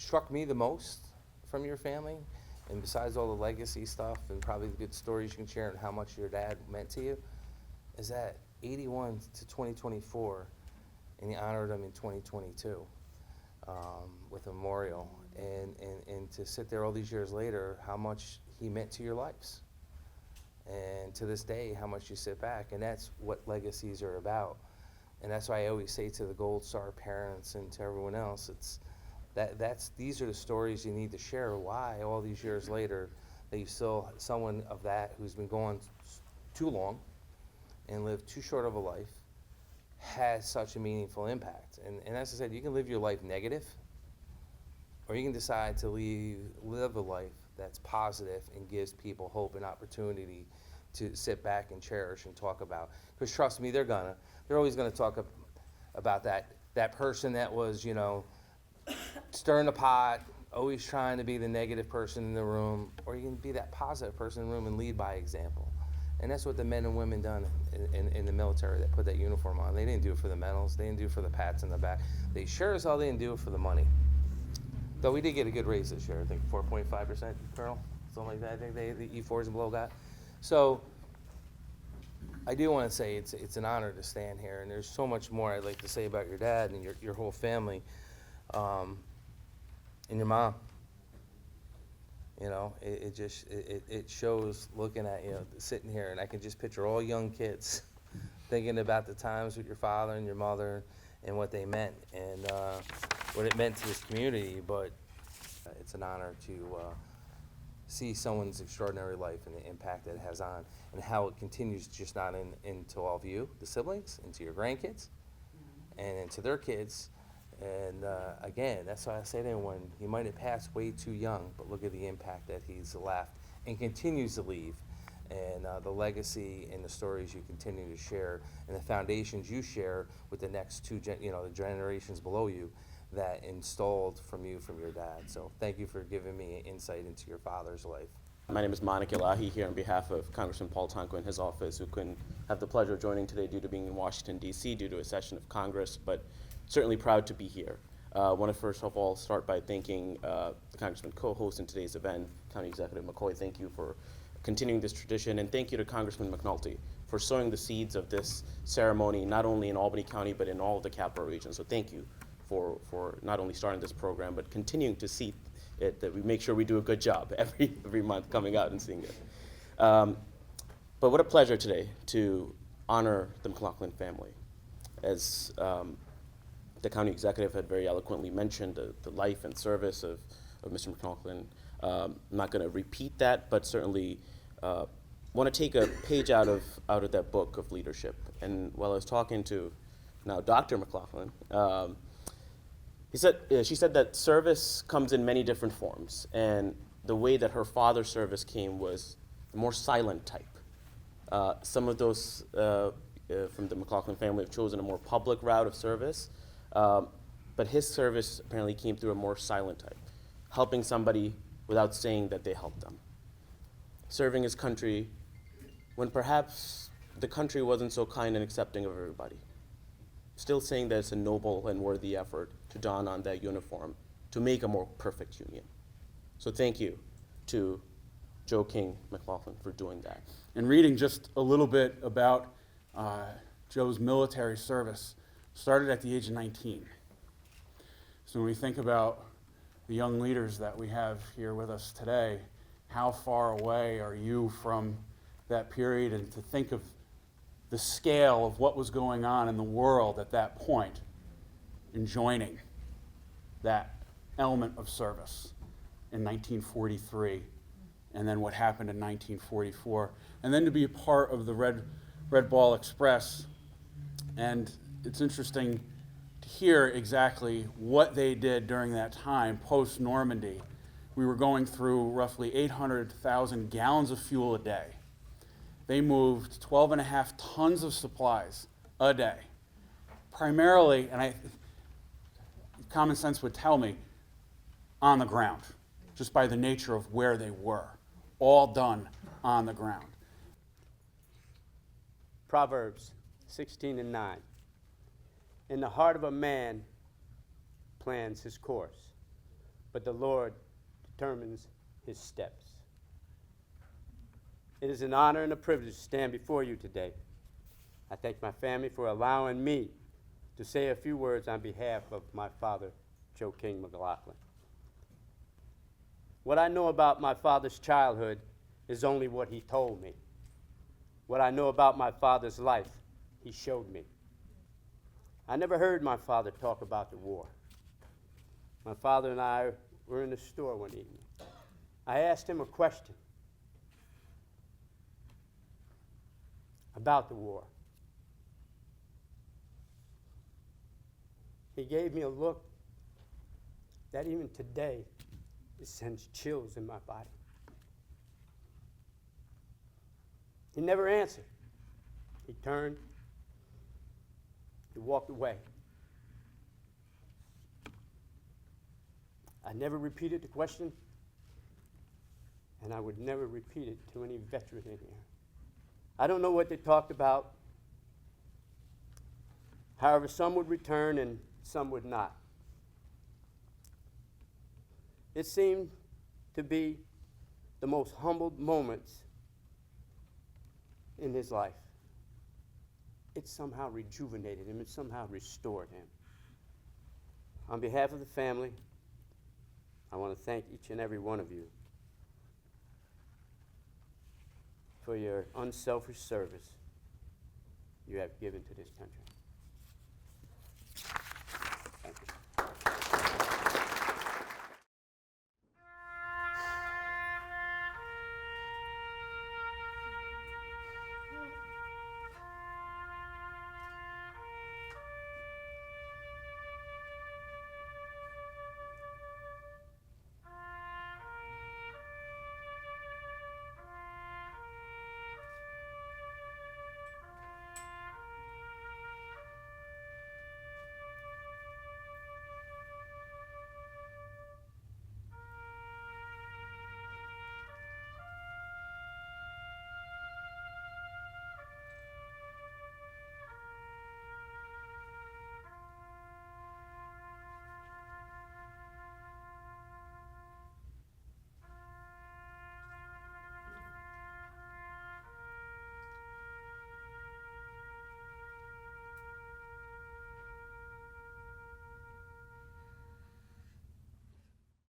struck me the most from your family, and besides all the legacy stuff and probably the good stories you can share and how much your dad meant to you, is that 81 to 2024, and you honored him in 2022 with a memorial, and to sit there all these years later, how much he meant to your lives. And to this day, how much you sit back, and that's what legacies are about. And that's why I always say to the Gold Star parents and to everyone else, these are the stories you need to share. Why all these years later that you still someone of that who's been gone too long and lived too short of a life has such a meaningful impact. And as I said, you can live your life negative, or you can decide to live a life that's positive and gives people hope and opportunity to sit back and cherish and talk about. Because trust me, they're always gonna talk about that person that was, stirring the pot, always trying to be the negative person in the room, or you can be that positive person in the room and lead by example. And that's what the men and women done in the military that put that uniform on. They didn't do it for the medals, they didn't do it for the pats in the back. They sure as hell didn't do it for the money. Though we did get a good raise this year, I think 4.5%, Colonel, something like that. I think the E4s and below got. So I do want to say it's an honor to stand here, and there's so much more I'd like to say about your dad and your whole family, and your mom. It shows looking at sitting here, and I can just picture all young kids thinking about the times with your father and your mother and what they meant and what it meant to this community. But it's an honor to see someone's extraordinary life and the impact that it has on, and how it continues just not into all of you, the siblings, into your grandkids, and into their kids. And again, that's why I say to anyone, he might have passed way too young, but look at the impact that he's left and continues to leave, and the legacy and the stories you continue to share, and the foundations you share with the next the generations below you that installed from your dad. So thank you for giving me an insight into your father's life. My name is Monica Elahi, here on behalf of Congressman Paul Tonko in his office, who couldn't have the pleasure of joining today due to being in Washington, D.C., due to a session of Congress, but certainly proud to be here. I want to first of all start by thanking the Congressman co-host in today's event, County Executive McCoy. Thank you for continuing this tradition, and thank you to Congressman McNulty for sowing the seeds of this ceremony, not only in Albany County, but in all of the capital region. So thank you for not only starting this program, but continuing to see it, that we make sure we do a good job every month coming out and seeing it. But what a pleasure today to honor the McLaughlin family. As the county executive had very eloquently mentioned, the life and service of Mr. McLaughlin. I'm not going to repeat that, but certainly want to take a page out of that book of leadership. And while I was talking to now Dr. McLaughlin, she said that service comes in many different forms, and the way that her father's service came was the more silent type. Some of those from the McLaughlin family have chosen a more public route of service, but his service apparently came through a more silent type, helping somebody without saying that they helped them. Serving his country when perhaps the country wasn't so kind and accepting of everybody. Still saying that it's a noble and worthy effort to don on that uniform to make a more perfect union. So thank you to Joe King McLaughlin for doing that. And reading just a little bit about Joe's military service, started at the age of 19. So when we think about the young leaders that we have here with us today, how far away are you from that period, and to think of the scale of what was going on in the world at that point in joining that element of service in 1943, and then what happened in 1944, and then to be a part of the Red Ball Express. And it's interesting to hear exactly what they did during that time, post-Normandy. We were going through roughly 800,000 gallons of fuel a day. They moved 12.5 tons of supplies a day. Primarily, and common sense would tell me, on the ground, just by the nature of where they were. All done on the ground. Proverbs 16:9. In the heart of a man plans his course, but the Lord determines his steps. It is an honor and a privilege to stand before you today. I thank my family for allowing me to say a few words on behalf of my father, Joe King McLaughlin. What I know about my father's childhood is only what he told me. What I know about my father's life, he showed me. I never heard my father talk about the war. My father and I were in the store one evening. I asked him a question about the war. He gave me a look that even today it sends chills in my body. He never answered. He turned, he walked away. I never repeated the question, and I would never repeat it to any veteran in here. I don't know what they talked about. However, some would return and some would not. It seemed to be the most humbled moments in his life. It somehow rejuvenated him. It somehow restored him. On behalf of the family, I want to thank each and every one of you for your unselfish service you have given to this country.